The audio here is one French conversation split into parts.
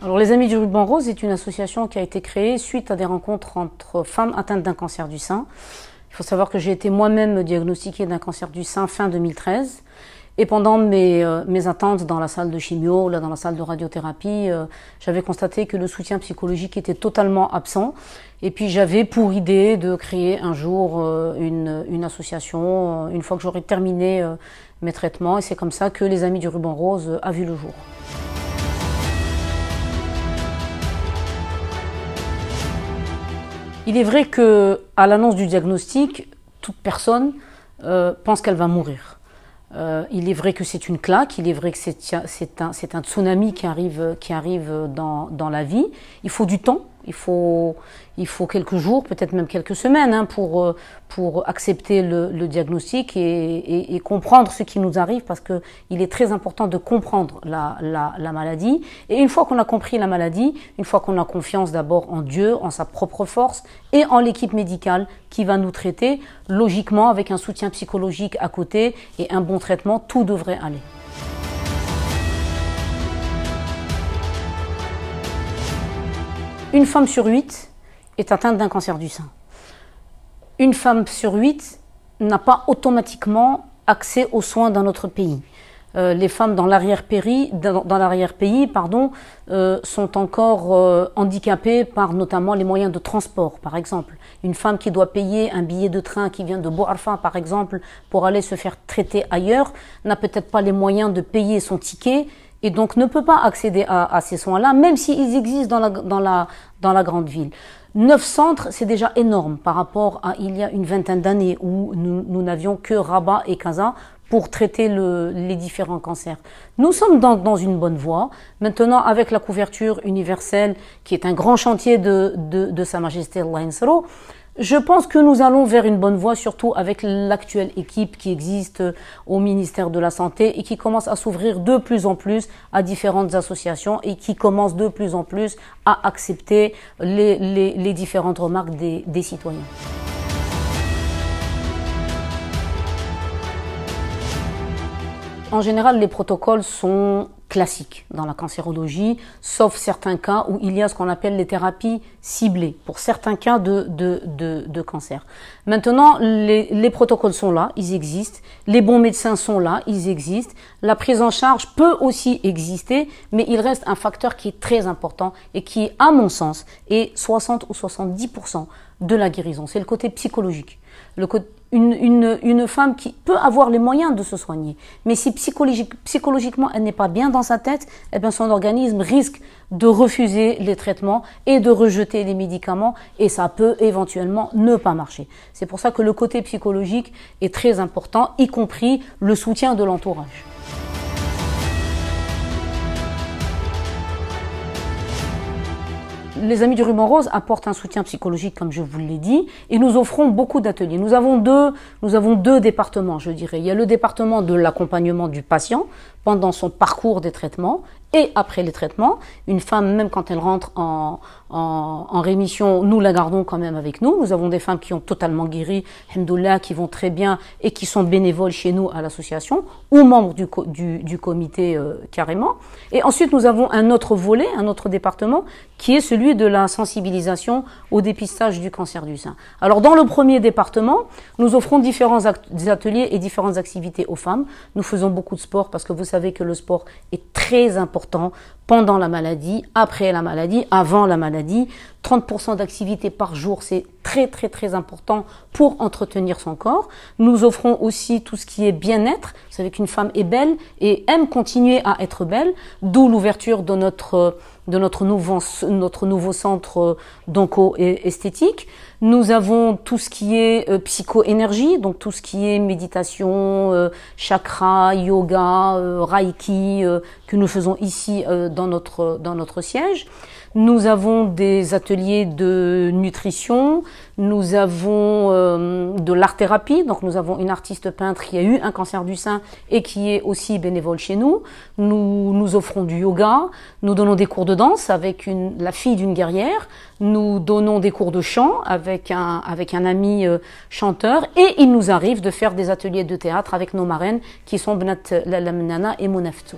Alors, les Amis du Ruban Rose est une association qui a été créée suite à des rencontres entre femmes atteintes d'un cancer du sein. Il faut savoir que j'ai été moi-même diagnostiquée d'un cancer du sein fin 2013. Et pendant mes attentes dans la salle de chimio, là, dans la salle de radiothérapie, j'avais constaté que le soutien psychologique était totalement absent. Et puis j'avais pour idée de créer un jour une association, une fois que j'aurais terminé mes traitements. Et c'est comme ça que les Amis du Ruban Rose a vu le jour. Il est vrai qu'à l'annonce du diagnostic, toute personne pense qu'elle va mourir. Il est vrai que c'est une claque, il est vrai que c'est un tsunami qui arrive dans la vie. Il faut du temps, il faut quelques jours, peut-être même quelques semaines pour accepter le diagnostic et comprendre ce qui nous arrive, parce que il est très important de comprendre la maladie. Et une fois qu'on a compris la maladie, une fois qu'on a confiance d'abord en Dieu, en sa propre force et en l'équipe médicale qui va nous traiter, logiquement avec un soutien psychologique à côté et un bon traitement, tout devrait aller. Une femme sur 8 est atteinte d'un cancer du sein. Une femme sur 8 n'a pas automatiquement accès aux soins dans notre pays. Les femmes dans l'arrière-pays, sont encore handicapées par notamment les moyens de transport, par exemple. Une femme qui doit payer un billet de train qui vient de Bouarfa, par exemple, pour aller se faire traiter ailleurs, n'a peut-être pas les moyens de payer son ticket et donc ne peut pas accéder à ces soins-là, même s'ils existent dans la grande ville. 9 centres, c'est déjà énorme par rapport à il y a une vingtaine d'années où nous n'avions que Rabat et Casa pour traiter les différents cancers. Nous sommes dans une bonne voie. Maintenant, avec la couverture universelle, qui est un grand chantier de Sa Majesté Allah Yansaro, je pense que nous allons vers une bonne voie, surtout avec l'actuelle équipe qui existe au ministère de la Santé et qui commence à s'ouvrir de plus en plus à différentes associations et qui commence de plus en plus à accepter les différentes remarques des citoyens. En général, les protocoles sont classiques dans la cancérologie, sauf certains cas où il y a ce qu'on appelle les thérapies ciblées, pour certains cas de cancer. Maintenant, les protocoles sont là, ils existent, les bons médecins sont là, ils existent, la prise en charge peut aussi exister, mais il reste un facteur qui est très important et qui, à mon sens, est 60 ou 70% de la guérison, c'est le côté psychologique. Une femme qui peut avoir les moyens de se soigner, mais si psychologiquement elle n'est pas bien dans sa tête, eh bien son organisme risque de refuser les traitements et de rejeter les médicaments et ça peut éventuellement ne pas marcher. C'est pour ça que le côté psychologique est très important, y compris le soutien de l'entourage. Les Amis du Ruban Rose apportent un soutien psychologique, comme je vous l'ai dit, et nous offrons beaucoup d'ateliers. Nous avons deux départements, je dirais. Il y a le département de l'accompagnement du patient pendant son parcours des traitements et après les traitements. Une femme, même quand elle rentre en rémission, nous la gardons quand même avec nous. Nous avons des femmes qui ont totalement guéri, alhamdoulilah, qui vont très bien et qui sont bénévoles chez nous à l'association ou membres du comité carrément. Et ensuite, nous avons un autre volet, un autre département qui est celui de la sensibilisation au dépistage du cancer du sein. Alors, dans le premier département, nous offrons différents ateliers et différentes activités aux femmes. Nous faisons beaucoup de sport parce que vous savez que le sport est très important pendant la maladie, après la maladie, avant la maladie. 30% d'activité par jour, c'est très très très important pour entretenir son corps. Nous offrons aussi tout ce qui est bien-être. Vous savez qu'une femme est belle et aime continuer à être belle, d'où l'ouverture de notre nouveau centre d'onco-esthétique. Nous avons tout ce qui est psycho-énergie, donc tout ce qui est méditation, chakra, yoga, reiki, que nous faisons ici dans notre siège. Nous avons des ateliers de nutrition, nous avons de l'art-thérapie, donc nous avons une artiste peintre qui a eu un cancer du sein et qui est aussi bénévole chez nous. Nous offrons du yoga, nous donnons des cours de danse avec la fille d'une guerrière, nous donnons des cours de chant avec un ami chanteur et il nous arrive de faire des ateliers de théâtre avec nos marraines qui sont Bnat Lalamnana et Monaftou.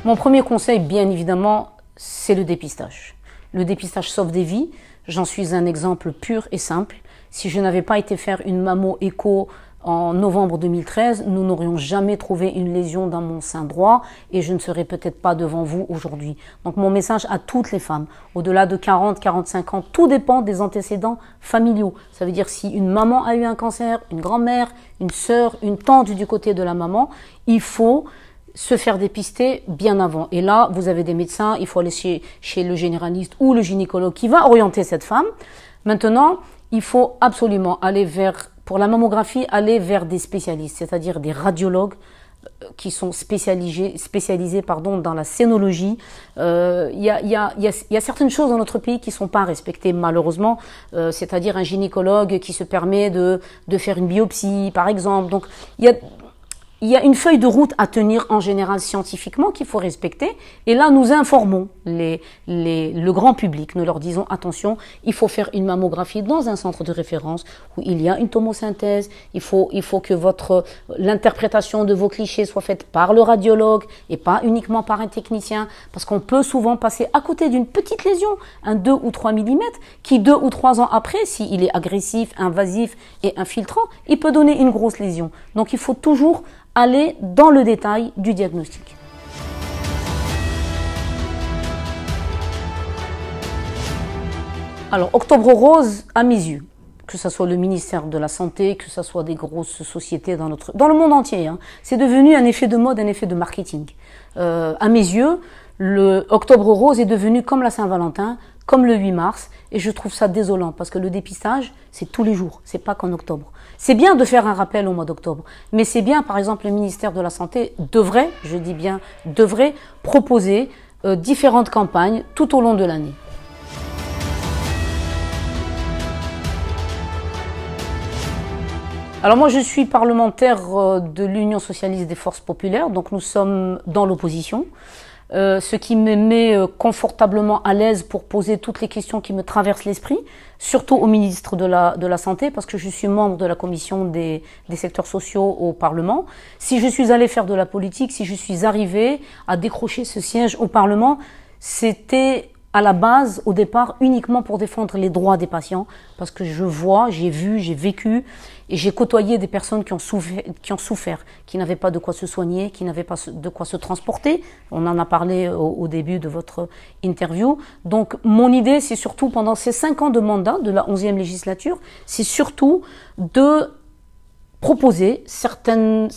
Mon premier conseil, bien évidemment, c'est le dépistage. Le dépistage sauve des vies. J'en suis un exemple pur et simple. Si je n'avais pas été faire une mammo-écho en novembre 2013, nous n'aurions jamais trouvé une lésion dans mon sein droit et je ne serais peut-être pas devant vous aujourd'hui. Donc mon message à toutes les femmes, au-delà de 40, 45 ans, tout dépend des antécédents familiaux. Ça veut dire si une maman a eu un cancer, une grand-mère, une sœur, une tante du côté de la maman, il faut se faire dépister bien avant. Et là, vous avez des médecins, il faut aller chez le généraliste ou le gynécologue qui va orienter cette femme. Maintenant, il faut absolument aller pour la mammographie, aller vers des spécialistes, c'est-à-dire des radiologues qui sont spécialisés dans la scénologie. Il y a certaines choses dans notre pays qui sont pas respectées malheureusement, c'est-à-dire un gynécologue qui se permet de faire une biopsie, par exemple. Donc il y a une feuille de route à tenir en général scientifiquement qu'il faut respecter. Et là, nous informons le grand public. Nous leur disons, attention, il faut faire une mammographie dans un centre de référence où il y a une tomosynthèse. Il faut que l'interprétation de vos clichés soit faite par le radiologue et pas uniquement par un technicien. Parce qu'on peut souvent passer à côté d'une petite lésion, un 2 ou 3 mm, qui 2 ou 3 ans après, s'il est agressif, invasif et infiltrant, il peut donner une grosse lésion. Donc il faut toujours aller dans le détail du diagnostic. Alors, Octobre Rose, à mes yeux, que ce soit le ministère de la Santé, que ce soit des grosses sociétés dans le monde entier, hein, c'est devenu un effet de mode, un effet de marketing. À mes yeux, le Octobre Rose est devenu comme la Saint-Valentin, comme le 8 mars, et je trouve ça désolant parce que le dépistage, c'est tous les jours, c'est pas qu'en octobre. C'est bien de faire un rappel au mois d'octobre, mais c'est bien, par exemple, le ministère de la Santé devrait, je dis bien, devrait proposer différentes campagnes tout au long de l'année. Alors moi, je suis parlementaire de l'Union socialiste des forces populaires, donc nous sommes dans l'opposition. Ce qui me met confortablement à l'aise pour poser toutes les questions qui me traversent l'esprit, surtout au ministre de la Santé, parce que je suis membre de la commission des secteurs sociaux au Parlement. Si je suis allée faire de la politique, si je suis arrivée à décrocher ce siège au Parlement, c'était à la base, au départ, uniquement pour défendre les droits des patients, parce que je vois, j'ai vu, j'ai vécu, et j'ai côtoyé des personnes qui ont souffert, qui n'avaient pas de quoi se soigner, qui n'avaient pas de quoi se transporter. On en a parlé au début de votre interview. Donc, mon idée, c'est surtout, pendant ces 5 ans de mandat de la 11e législature, c'est surtout de proposer certains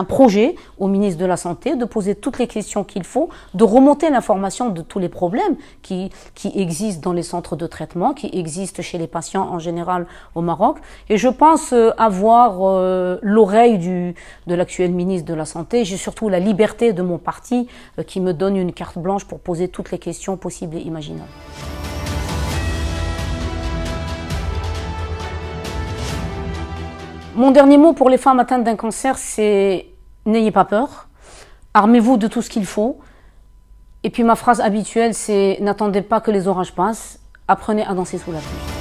projets au ministre de la Santé, de poser toutes les questions qu'il faut, de remonter l'information de tous les problèmes qui existent dans les centres de traitement, qui existent chez les patients en général au Maroc. Et je pense avoir l'oreille de l'actuel ministre de la Santé. J'ai surtout la liberté de mon parti qui me donne une carte blanche pour poser toutes les questions possibles et imaginables. Mon dernier mot pour les femmes atteintes d'un cancer, c'est n'ayez pas peur, armez-vous de tout ce qu'il faut. Et puis ma phrase habituelle, c'est n'attendez pas que les orages passent, apprenez à danser sous la pluie.